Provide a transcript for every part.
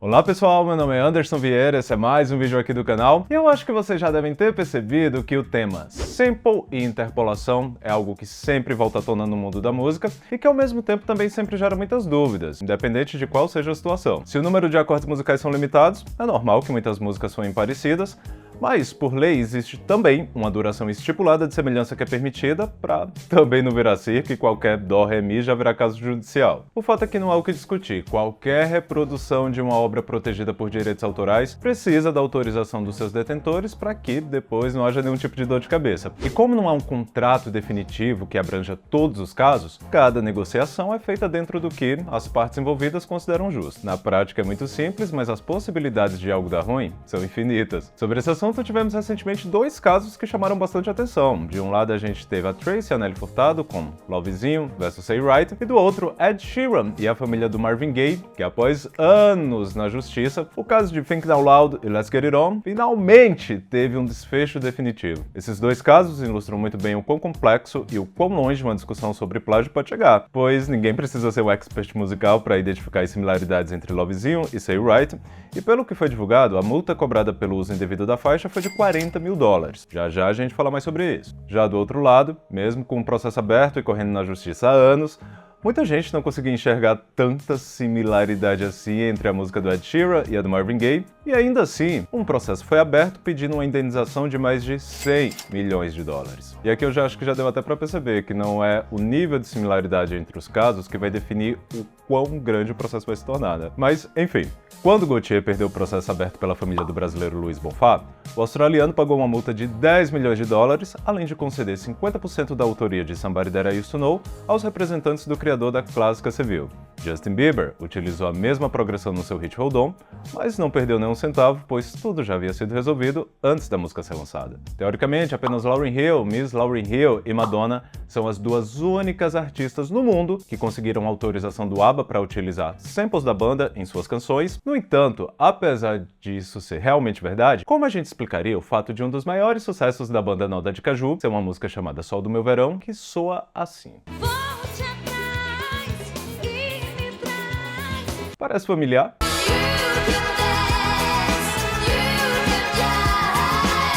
Olá pessoal, meu nome é Anderson Vieira, esse é mais um vídeo aqui do canal e eu acho que vocês já devem ter percebido que o tema sample e interpolação é algo que sempre volta à tona no mundo da música e que ao mesmo tempo também sempre gera muitas dúvidas, independente de qual seja a situação. Se o número de acordes musicais são limitados, é normal que muitas músicas soem parecidas, mas, por lei, existe também uma duração estipulada de semelhança que é permitida para também não virar circo e qualquer dó, ré, mi já virar caso judicial. O fato é que não há o que discutir. Qualquer reprodução de uma obra protegida por direitos autorais precisa da autorização dos seus detentores para que depois não haja nenhum tipo de dor de cabeça. E como não há um contrato definitivo que abranja todos os casos, cada negociação é feita dentro do que as partes envolvidas consideram justo. Na prática é muito simples, mas as possibilidades de algo dar ruim são infinitas. Sobre esse assunto, tivemos recentemente dois casos que chamaram bastante atenção. De um lado a gente teve a Tracy e a Nelly Furtado com Lovezinho vs Say Right, e do outro Ed Sheeran e a família do Marvin Gaye, que após anos na justiça, o caso de Think Now Loud e Let's Get It On finalmente teve um desfecho definitivo. Esses dois casos ilustram muito bem o quão complexo e o quão longe uma discussão sobre plágio pode chegar, pois ninguém precisa ser um expert musical para identificar as similaridades entre Lovezinho e Say Right, e pelo que foi divulgado, a multa cobrada pelo uso indevido da faixa foi de $40 mil. Já já a gente fala mais sobre isso. Já do outro lado, mesmo com o processo aberto e correndo na justiça há anos, muita gente não conseguia enxergar tanta similaridade assim entre a música do Ed Sheeran e a do Marvin Gaye, e ainda assim, um processo foi aberto pedindo uma indenização de mais de $100 milhões. E aqui eu já acho que já deu até para perceber que não é o nível de similaridade entre os casos que vai definir o quão grande o processo vai se tornar, né? Mas, enfim, quando Gaultier perdeu o processo aberto pela família do brasileiro Luiz Bonfá, o australiano pagou uma multa de $10 milhões, além de conceder 50% da autoria de Somebody That I Used to Know aos representantes do criador da clássica civil. Justin Bieber utilizou a mesma progressão no seu hit Hold On, mas não perdeu nenhum centavo, pois tudo já havia sido resolvido antes da música ser lançada. Teoricamente, apenas Lauryn Hill, Miss Lauryn Hill e Madonna são as duas únicas artistas no mundo que conseguiram autorização do ABBA para utilizar samples da banda em suas canções. No entanto, apesar disso ser realmente verdade, como a gente explicaria o fato de um dos maiores sucessos da banda Nalda de Caju ser uma música chamada Sol do Meu Verão, que soa assim? Parece familiar?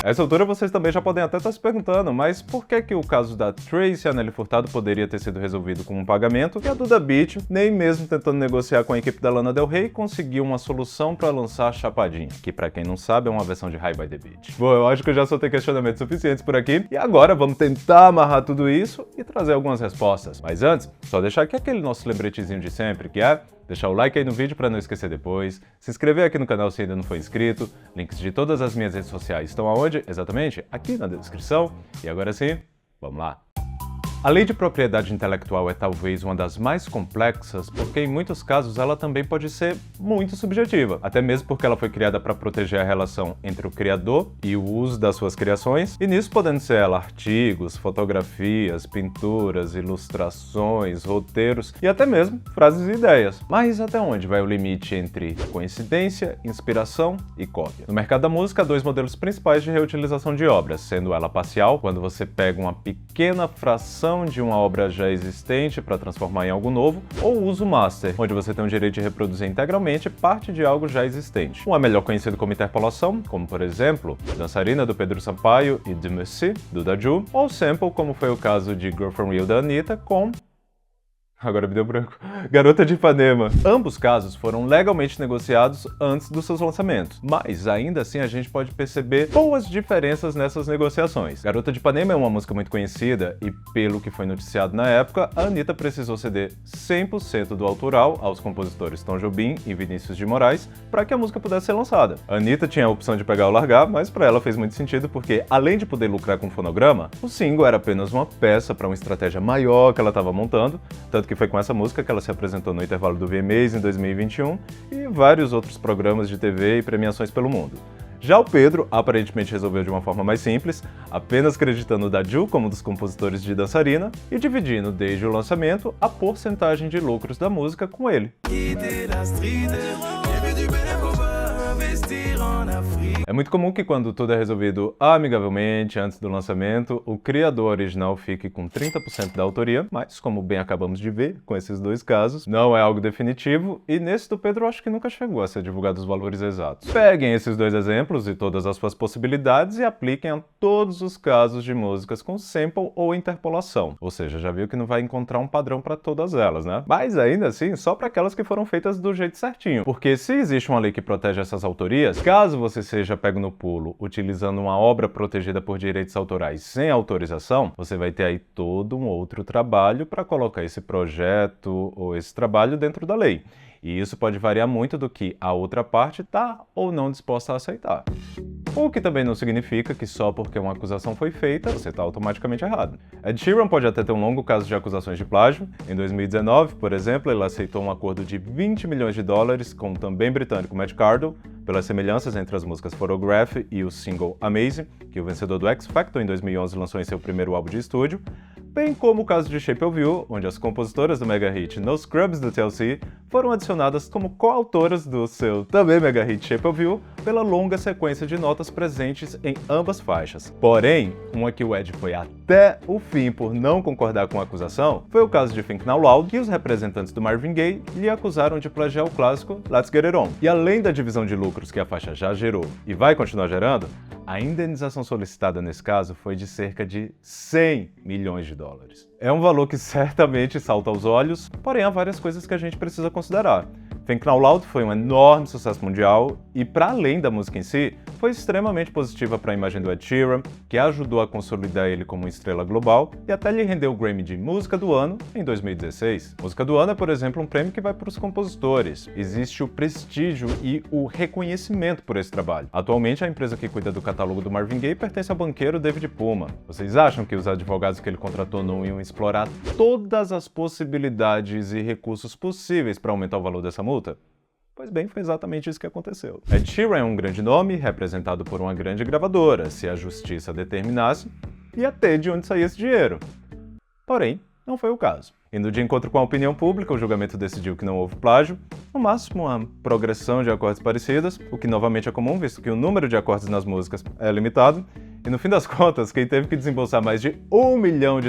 A essa altura vocês também já podem até estar se perguntando, mas por que o caso da Tracy e a Nelly Furtado poderia ter sido resolvido com um pagamento e a Duda Beat, nem mesmo tentando negociar com a equipe da Lana Del Rey, conseguiu uma solução para lançar Chapadinha, que pra quem não sabe é uma versão de High by the Beach. Bom, eu acho que eu já soltei questionamentos suficientes por aqui, e agora vamos tentar amarrar tudo isso e trazer algumas respostas. Mas antes, só deixar aqui aquele nosso lembretezinho de sempre, que é deixar o like aí no vídeo para não esquecer depois, se inscrever aqui no canal se ainda não for inscrito, links de todas as minhas redes sociais estão aonde? Exatamente? Aqui na descrição. E agora sim, vamos lá! A lei de propriedade intelectual é talvez uma das mais complexas porque em muitos casos ela também pode ser muito subjetiva, até mesmo porque ela foi criada para proteger a relação entre o criador e o uso das suas criações, e nisso podendo ser ela artigos, fotografias, pinturas, ilustrações, roteiros e até mesmo frases e ideias. Mas até onde vai o limite entre coincidência, inspiração e cópia? No mercado da música há dois modelos principais de reutilização de obras, sendo ela parcial, quando você pega uma pequena fração de uma obra já existente para transformar em algo novo, ou o uso master, onde você tem o direito de reproduzir integralmente parte de algo já existente. Um é melhor conhecido como interpolação, como por exemplo, Dançarina do Pedro Sampaio e De Merci do Daju, ou sample, como foi o caso de Girl From Rio da Anitta com... Agora me deu branco. Garota de Ipanema. Ambos casos foram legalmente negociados antes dos seus lançamentos, mas ainda assim a gente pode perceber boas diferenças nessas negociações. Garota de Ipanema é uma música muito conhecida e, pelo que foi noticiado na época, a Anitta precisou ceder 100% do autoral aos compositores Tom Jobim e Vinícius de Moraes para que a música pudesse ser lançada. A Anitta tinha a opção de pegar ou largar, mas para ela fez muito sentido porque, além de poder lucrar com o fonograma, o single era apenas uma peça para uma estratégia maior que ela estava montando, tanto que foi com essa música que ela se apresentou no intervalo do VMAs em 2021 e vários outros programas de TV e premiações pelo mundo. Já o Pedro aparentemente resolveu de uma forma mais simples, apenas acreditando o Daju como um dos compositores de Dançarina e dividindo desde o lançamento a porcentagem de lucros da música com ele. É muito comum que quando tudo é resolvido amigavelmente antes do lançamento, o criador original fique com 30% da autoria, mas como bem acabamos de ver com esses dois casos, não é algo definitivo e nesse do Pedro acho que nunca chegou a ser divulgado os valores exatos. Peguem esses dois exemplos e todas as suas possibilidades e apliquem a todos os casos de músicas com sample ou interpolação. Ou seja, já viu que não vai encontrar um padrão para todas elas, né? Mas ainda assim, só para aquelas que foram feitas do jeito certinho. Porque se existe uma lei que protege essas autorias, caso você seja pego no pulo utilizando uma obra protegida por direitos autorais sem autorização, você vai ter aí todo um outro trabalho para colocar esse projeto ou esse trabalho dentro da lei. E isso pode variar muito do que a outra parte está ou não disposta a aceitar. O que também não significa que só porque uma acusação foi feita, você está automaticamente errado. Ed Sheeran pode até ter um longo caso de acusações de plágio. Em 2019, por exemplo, ele aceitou um acordo de 20 milhões de dólares com o também britânico Matt Cardle, pelas semelhanças entre as músicas Photograph e o single Amazing, que o vencedor do X Factor em 2011 lançou em seu primeiro álbum de estúdio, bem como o caso de Shape of You, onde as compositoras do mega hit No Scrubs do TLC foram adicionadas como coautoras do seu também mega hit Shape of You pela longa sequência de notas presentes em ambas faixas. Porém, uma que o Ed foi até o fim por não concordar com a acusação foi o caso de Think Now Loud, que os representantes do Marvin Gaye lhe acusaram de plagiar o clássico Let's Get It On. E além da divisão de lucros que a faixa já gerou e vai continuar gerando, a indenização solicitada nesse caso foi de cerca de 100 milhões de dólares. É um valor que certamente salta aos olhos, porém há várias coisas que a gente precisa considerar. Think Now Loud foi um enorme sucesso mundial e, para além da música em si, foi extremamente positiva para a imagem do Ed Sheeran, que ajudou a consolidar ele como uma estrela global e até lhe rendeu o Grammy de Música do Ano em 2016. Música do Ano é, por exemplo, um prêmio que vai para os compositores. Existe o prestígio e o reconhecimento por esse trabalho. Atualmente, a empresa que cuida do catálogo do Marvin Gaye pertence ao banqueiro David Puma. Vocês acham que os advogados que ele contratou não iam explorar todas as possibilidades e recursos possíveis para aumentar o valor dessa multa? Pois bem, foi exatamente isso que aconteceu. Ed Sheeran é um grande nome, representado por uma grande gravadora. Se a justiça determinasse, ia ter de onde sair esse dinheiro. Porém, não foi o caso. Indo de encontro com a opinião pública, o julgamento decidiu que não houve plágio, no máximo uma progressão de acordes parecidas, o que novamente é comum, visto que o número de acordes nas músicas é limitado, e no fim das contas, quem teve que desembolsar mais de $1 milhão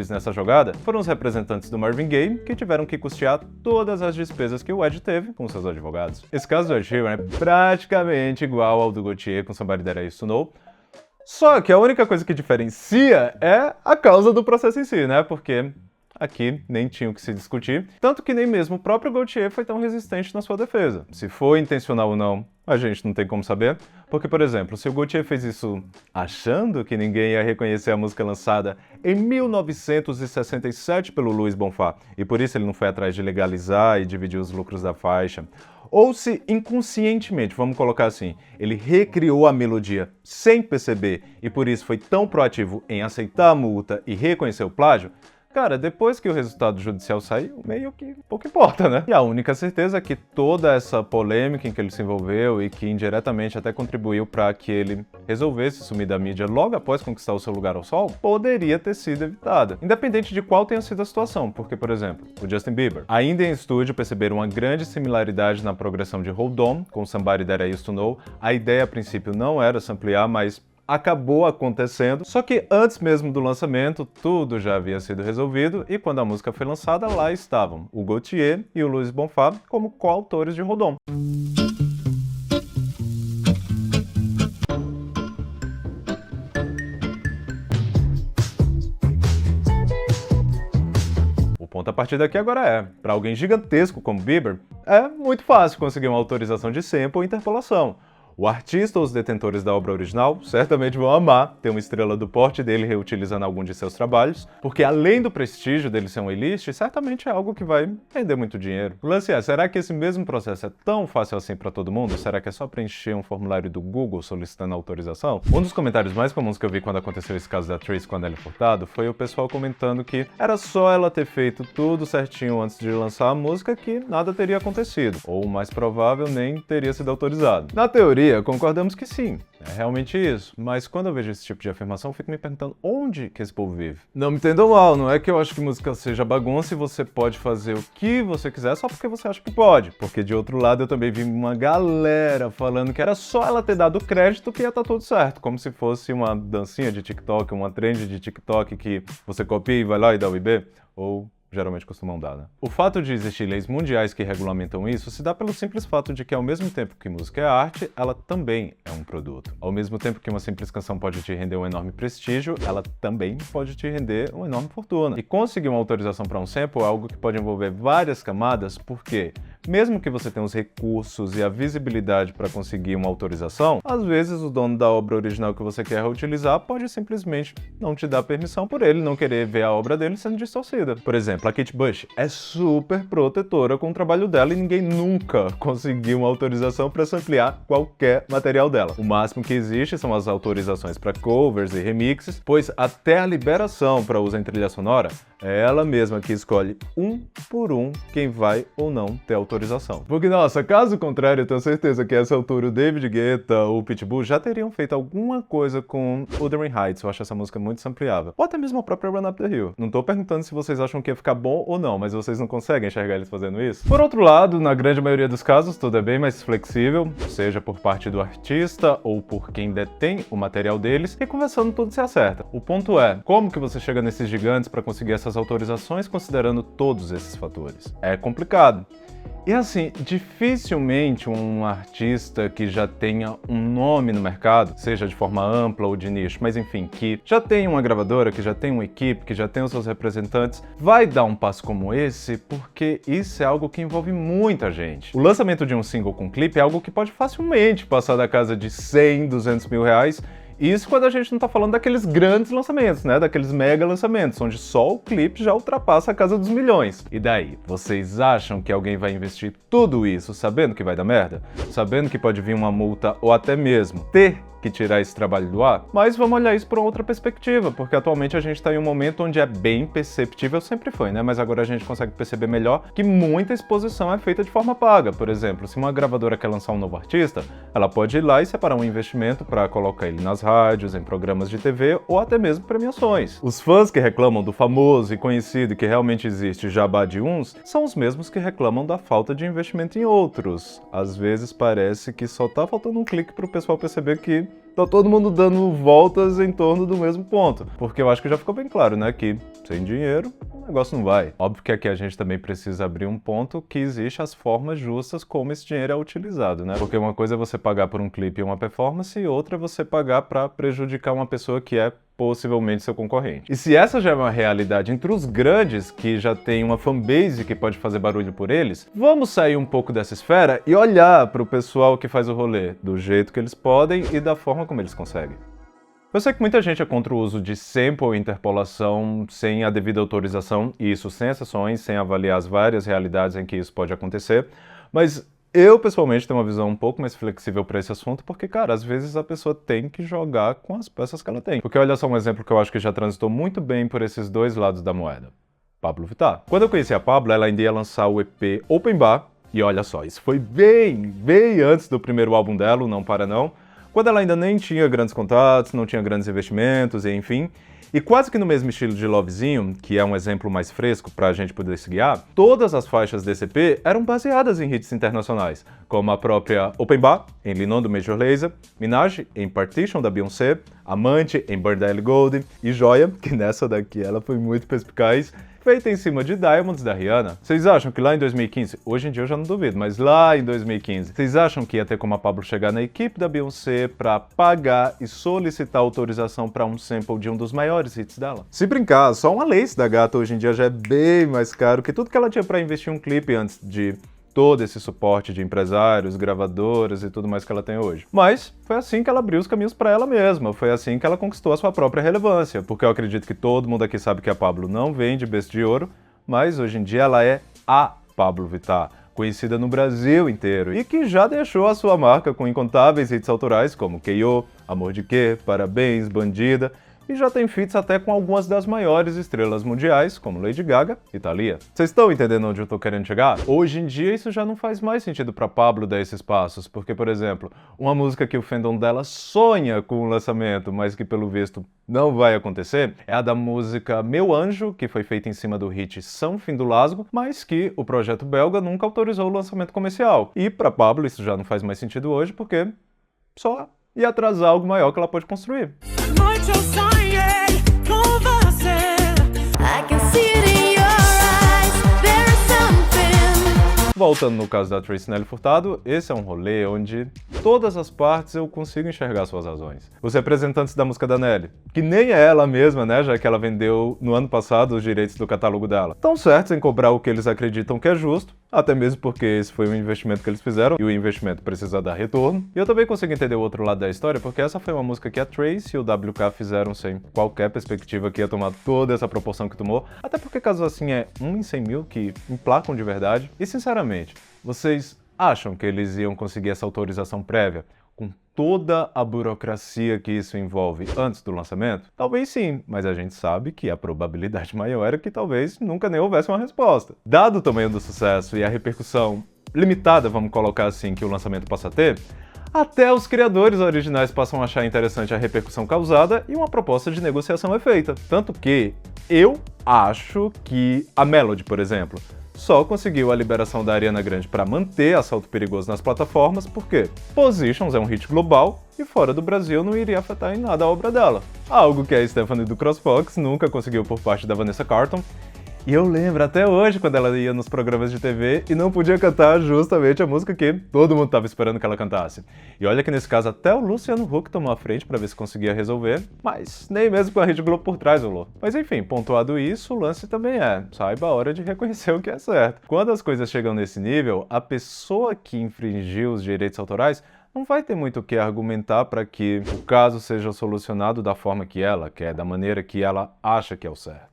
nessa jogada foram os representantes do Marvin Gaye, que tiveram que custear todas as despesas que o Ed teve com seus advogados. Esse caso do Ed Sheeran é praticamente igual ao do Gaultier com Somebody That I Used to Know, só que a única coisa que diferencia é a causa do processo em si, né? Porque aqui nem tinha o que se discutir, tanto que nem mesmo o próprio Gaultier foi tão resistente na sua defesa. Se foi intencional ou não, a gente não tem como saber, porque, por exemplo, se o Gaultier fez isso achando que ninguém ia reconhecer a música lançada em 1967 pelo Luiz Bonfá, e por isso ele não foi atrás de legalizar e dividir os lucros da faixa, ou se inconscientemente, vamos colocar assim, ele recriou a melodia sem perceber e por isso foi tão proativo em aceitar a multa e reconhecer o plágio, cara, depois que o resultado judicial saiu, meio que pouco importa, né? E a única certeza é que toda essa polêmica em que ele se envolveu e que indiretamente até contribuiu para que ele resolvesse sumir da mídia logo após conquistar o seu lugar ao sol, poderia ter sido evitada. Independente de qual tenha sido a situação, porque, por exemplo, o Justin Bieber, ainda em estúdio, perceberam uma grande similaridade na progressão de Hold On com Somebody That I Used to Know. A ideia a princípio não era samplear, mas acabou acontecendo, só que antes mesmo do lançamento, tudo já havia sido resolvido e quando a música foi lançada, lá estavam o Gaultier e o Luiz Bonfá como coautores de Hold On. O ponto a partir daqui agora é, para alguém gigantesco como Bieber, é muito fácil conseguir uma autorização de sample ou interpolação. O artista ou os detentores da obra original certamente vão amar ter uma estrela do porte dele reutilizando algum de seus trabalhos, porque além do prestígio dele ser um A-list, certamente é algo que vai render muito dinheiro. O lance é, será que esse mesmo processo é tão fácil assim para todo mundo? Será que é só preencher um formulário do Google solicitando autorização? Um dos comentários mais comuns que eu vi quando aconteceu esse caso da Trace com a Nelly Furtado foi o pessoal comentando que era só ela ter feito tudo certinho antes de lançar a música que nada teria acontecido, ou o mais provável nem teria sido autorizado. Na teoria, maioria concordamos que sim, é realmente isso. Mas quando eu vejo esse tipo de afirmação, eu fico me perguntando onde que esse povo vive. Não me entendam mal, não é que eu acho que música seja bagunça e você pode fazer o que você quiser só porque você acha que pode. Porque de outro lado eu também vi uma galera falando que era só ela ter dado crédito que ia estar tudo certo. Como se fosse uma dancinha de TikTok, uma trend de TikTok que você copia e vai lá e dá o IB. Ou geralmente costumam dar, né? O fato de existir leis mundiais que regulamentam isso se dá pelo simples fato de que, ao mesmo tempo que música é arte, ela também é um produto. Ao mesmo tempo que uma simples canção pode te render um enorme prestígio, ela também pode te render uma enorme fortuna. E conseguir uma autorização para um sample é algo que pode envolver várias camadas, porque mesmo que você tenha os recursos e a visibilidade para conseguir uma autorização, às vezes o dono da obra original que você quer reutilizar pode simplesmente não te dar permissão por ele não querer ver a obra dele sendo distorcida. Por exemplo, a Kate Bush é super protetora com o trabalho dela e ninguém nunca conseguiu uma autorização para samplear qualquer material dela. O máximo que existe são as autorizações para covers e remixes, pois até a liberação para uso em trilha sonora é ela mesma que escolhe um por um quem vai ou não ter autorização. Porque, nossa, caso contrário, eu tenho certeza que a essa altura o David Guetta ou o Pitbull já teriam feito alguma coisa com Wuthering Heights. Eu acho essa música muito sampleável. Ou até mesmo a própria Run Up The Hill. Não tô perguntando se vocês acham que ia ficar bom ou não, mas vocês não conseguem enxergar eles fazendo isso? Por outro lado, na grande maioria dos casos, tudo é bem mais flexível, seja por parte do artista ou por quem detém o material deles, e conversando tudo se acerta. O ponto é, como que você chega nesses gigantes para conseguir essas autorizações considerando todos esses fatores? É complicado. E assim, dificilmente um artista que já tenha um nome no mercado, seja de forma ampla ou de nicho, mas enfim, que já tem uma gravadora, que já tem uma equipe, que já tem os seus representantes, vai dar um passo como esse, porque isso é algo que envolve muita gente. O lançamento de um single com clipe é algo que pode facilmente passar da casa de 100, 200 mil reais. Isso quando a gente não tá falando daqueles grandes lançamentos, né? Daqueles mega lançamentos, onde só o clipe já ultrapassa a casa dos milhões. E daí, vocês acham que alguém vai investir tudo isso sabendo que vai dar merda? Sabendo que pode vir uma multa ou até mesmo ter que tirar esse trabalho do ar? Mas vamos olhar isso por uma outra perspectiva, porque atualmente a gente está em um momento onde é bem perceptível, sempre foi, né? Mas agora a gente consegue perceber melhor que muita exposição é feita de forma paga. Por exemplo, se uma gravadora quer lançar um novo artista, ela pode ir lá e separar um investimento para colocar ele nas rádios, em programas de TV ou até mesmo premiações. Os fãs que reclamam do famoso e conhecido que realmente existe jabá de uns, são os mesmos que reclamam da falta de investimento em outros. Às vezes parece que só tá faltando um clique para o pessoal perceber que tá todo mundo dando voltas em torno do mesmo ponto. Porque eu acho que já ficou bem claro, né, que sem dinheiro o negócio não vai. Óbvio que aqui a gente também precisa abrir um ponto que existe as formas justas como esse dinheiro é utilizado, né? Porque uma coisa é você pagar por um clipe e uma performance e outra é você pagar para prejudicar uma pessoa que é possivelmente seu concorrente. E se essa já é uma realidade entre os grandes, que já tem uma fanbase que pode fazer barulho por eles, vamos sair um pouco dessa esfera e olhar para o pessoal que faz o rolê do jeito que eles podem e da forma como eles conseguem. Eu sei que muita gente é contra o uso de sample e interpolação sem a devida autorização, e isso sem exceções, sem avaliar as várias realidades em que isso pode acontecer, mas eu, pessoalmente, tenho uma visão um pouco mais flexível para esse assunto, porque, cara, às vezes a pessoa tem que jogar com as peças que ela tem. Porque olha só um exemplo que eu acho que já transitou muito bem por esses dois lados da moeda. Pablo Vittar. Quando eu conheci a Pablo, ela ainda ia lançar o EP Open Bar, e olha só, isso foi bem antes do primeiro álbum dela, o Não Para Não, quando ela ainda nem tinha grandes contatos, não tinha grandes investimentos, e enfim. E quase que no mesmo estilo de Lovezinho, que é um exemplo mais fresco para a gente poder se guiar, todas as faixas desse EP eram baseadas em hits internacionais, como a própria Open Bar, em Linon do Major Lazer, Minaj, em Partition da Beyoncé, Amante, em Burn the Ellie Goulding, e Joia, que nessa daqui ela foi muito perspicaz, feita em cima de Diamonds da Rihanna. Vocês acham que lá em 2015, hoje em dia eu já não duvido, mas lá em 2015, vocês acham que ia ter como a Pablo chegar na equipe da Beyoncé pra pagar e solicitar autorização pra um sample de um dos maiores hits dela? Se brincar, só uma lace da gata hoje em dia já é bem mais caro que tudo que ela tinha pra investir em um clipe antes de todo esse suporte de empresários, gravadoras e tudo mais que ela tem hoje. Mas foi assim que ela abriu os caminhos para ela mesma, foi assim que ela conquistou a sua própria relevância, porque eu acredito que todo mundo aqui sabe que a Pablo não vende berço de ouro, mas hoje em dia ela é a Pablo Vittar, conhecida no Brasil inteiro, e que já deixou a sua marca com incontáveis hits autorais como K.O., Amor de Quê, Parabéns, Bandida, e já tem feats até com algumas das maiores estrelas mundiais, como Lady Gaga e Thalia. Vocês estão entendendo onde eu tô querendo chegar? Hoje em dia isso já não faz mais sentido pra Pabllo dar esses passos, porque, por exemplo, uma música que o fandom dela sonha com o lançamento, mas que pelo visto não vai acontecer, é a da música Meu Anjo, que foi feita em cima do hit São Fim do Lasgo, mas que o projeto belga nunca autorizou o lançamento comercial. E pra Pabllo isso já não faz mais sentido hoje, porque só ia atrasar algo maior que ela pode construir. Noite eu sonhei com você. I can see it in your eyes. There's something. Voltando no caso da Tracy Nelly Furtado, esse é um rolê onde todas as partes eu consigo enxergar suas razões. Os representantes da música da Nelly, que nem é ela mesma, né, já que ela vendeu no ano passado os direitos do catálogo dela, estão certos em cobrar o que eles acreditam que é justo, até mesmo porque esse foi um investimento que eles fizeram e o investimento precisa dar retorno. E eu também consigo entender o outro lado da história, porque essa foi uma música que a Tracy e o WK fizeram sem qualquer perspectiva que ia tomar toda essa proporção que tomou, até porque casos assim é 1 em 100 mil que emplacam de verdade. E sinceramente, vocês acham que eles iam conseguir essa autorização prévia com toda a burocracia que isso envolve antes do lançamento? Talvez sim, mas a gente sabe que a probabilidade maior era que talvez nunca nem houvesse uma resposta. Dado o tamanho do sucesso e a repercussão limitada, vamos colocar assim, que o lançamento passa a ter, até os criadores originais passam a achar interessante a repercussão causada e uma proposta de negociação é feita. Tanto que eu acho que a Melody, por exemplo, só conseguiu a liberação da Ariana Grande para manter Assalto Perigoso nas plataformas porque Positions é um hit global e fora do Brasil não iria afetar em nada a obra dela. Algo que a Stephanie do CrossFox nunca conseguiu por parte da Vanessa Carlton. E eu lembro até hoje quando ela ia nos programas de TV e não podia cantar justamente a música que todo mundo estava esperando que ela cantasse. E olha que nesse caso até o Luciano Huck tomou a frente para ver se conseguia resolver, mas nem mesmo com a Rede Globo por trás rolou. Mas enfim, pontuado isso, o lance também é, saiba a hora de reconhecer o que é certo. Quando as coisas chegam nesse nível, a pessoa que infringiu os direitos autorais não vai ter muito o que argumentar para que o caso seja solucionado da forma que ela quer, da maneira que ela acha que é o certo.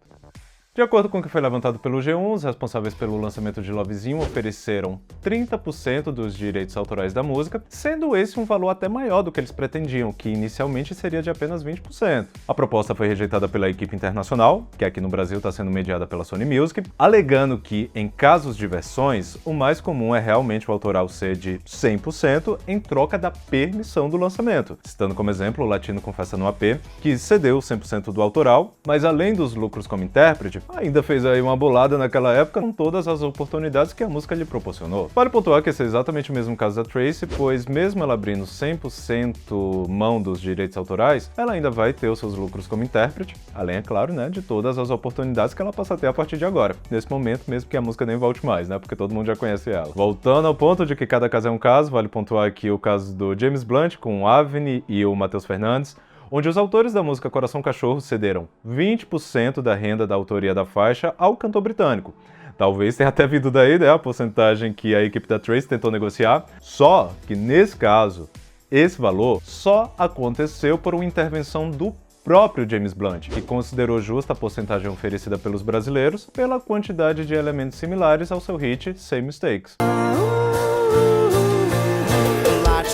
De acordo com o que foi levantado pelo G1, os responsáveis pelo lançamento de Lovezinho ofereceram 30% dos direitos autorais da música, sendo esse um valor até maior do que eles pretendiam, que inicialmente seria de apenas 20%. A proposta foi rejeitada pela equipe internacional, que aqui no Brasil está sendo mediada pela Sony Music, alegando que, em casos de versões, o mais comum é realmente o autoral ser de 100% em troca da permissão do lançamento, citando como exemplo o Latino Confessa no AP, que cedeu 100% do autoral, mas além dos lucros como intérprete, ainda fez aí uma bolada naquela época com todas as oportunidades que a música lhe proporcionou. Vale pontuar que esse é exatamente o mesmo caso da Tracy, pois mesmo ela abrindo 100% mão dos direitos autorais, ela ainda vai ter os seus lucros como intérprete, além, é claro, né, de todas as oportunidades que ela passa a ter a partir de agora. Nesse momento, mesmo que a música nem volte mais, né, porque todo mundo já conhece ela. Voltando ao ponto de que cada caso é um caso, vale pontuar aqui o caso do James Blunt com o Avni e o Matheus Fernandes, onde os autores da música Coração Cachorro cederam 20% da renda da autoria da faixa ao cantor britânico. Talvez tenha até vindo daí, né, a porcentagem que a equipe da Tracy tentou negociar, só que nesse caso, esse valor só aconteceu por uma intervenção do próprio James Blunt, que considerou justa a porcentagem oferecida pelos brasileiros pela quantidade de elementos similares ao seu hit Same Mistakes.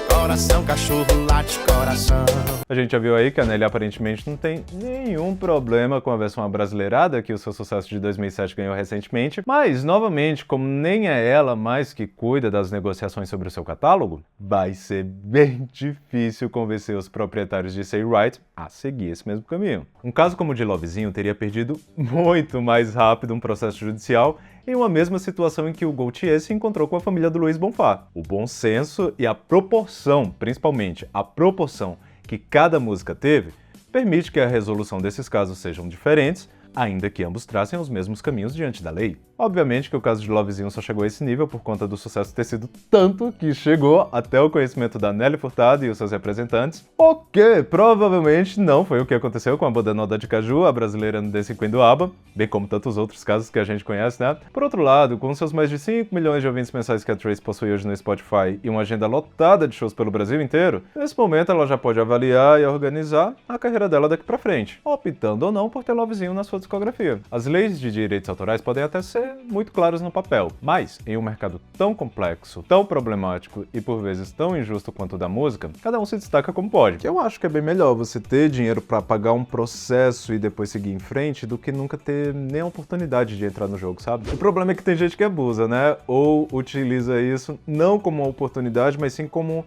Coração, cachorro, late coração. A gente já viu aí que a Nelly aparentemente não tem nenhum problema com a versão abrasileirada que o seu sucesso de 2007 ganhou recentemente, mas, novamente, como nem é ela mais que cuida das negociações sobre o seu catálogo, vai ser bem difícil convencer os proprietários de Say Right a seguir esse mesmo caminho. Um caso como o de Lovezinho teria perdido muito mais rápido um processo judicial em uma mesma situação em que o Gaultier se encontrou com a família do Luiz Bonfá. O bom senso e a proporção, principalmente a proporção que cada música teve, permite que a resolução desses casos sejam diferentes, ainda que ambos tracem os mesmos caminhos diante da lei. Obviamente que o caso de Lovezinho só chegou a esse nível por conta do sucesso ter sido tanto que chegou até o conhecimento da Nelly Furtado e os seus representantes, o que provavelmente não foi o que aconteceu com a banda Noda de Caju, a brasileira no Dancing Queen do ABBA, bem como tantos outros casos que a gente conhece, né? Por outro lado, com seus mais de 5 milhões de ouvintes mensais que a Tracy possui hoje no Spotify e uma agenda lotada de shows pelo Brasil inteiro, nesse momento ela já pode avaliar e organizar a carreira dela daqui pra frente, optando ou não por ter Lovezinho na sua discografia. As leis de direitos autorais podem até ser ser muito claros no papel. Mas, em um mercado tão complexo, tão problemático e por vezes tão injusto quanto o da música, cada um se destaca como pode. Que eu acho que é bem melhor você ter dinheiro para pagar um processo e depois seguir em frente do que nunca ter nem a oportunidade de entrar no jogo, sabe? O problema é que tem gente que abusa, né? Ou utiliza isso não como uma oportunidade, mas sim como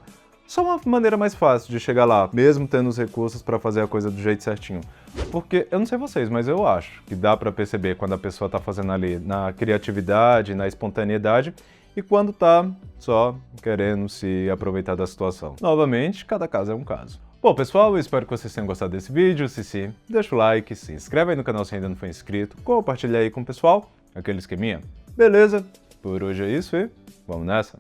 só uma maneira mais fácil de chegar lá, mesmo tendo os recursos para fazer a coisa do jeito certinho. Porque, eu não sei vocês, mas eu acho que dá para perceber quando a pessoa tá fazendo ali na criatividade, na espontaneidade, e quando tá só querendo se aproveitar da situação. Novamente, cada caso é um caso. Bom, pessoal, eu espero que vocês tenham gostado desse vídeo. Se sim, deixa o like, se inscreve aí no canal se ainda não for inscrito, compartilha aí com o pessoal, aquele esqueminha. Beleza? Por hoje é isso e vamos nessa?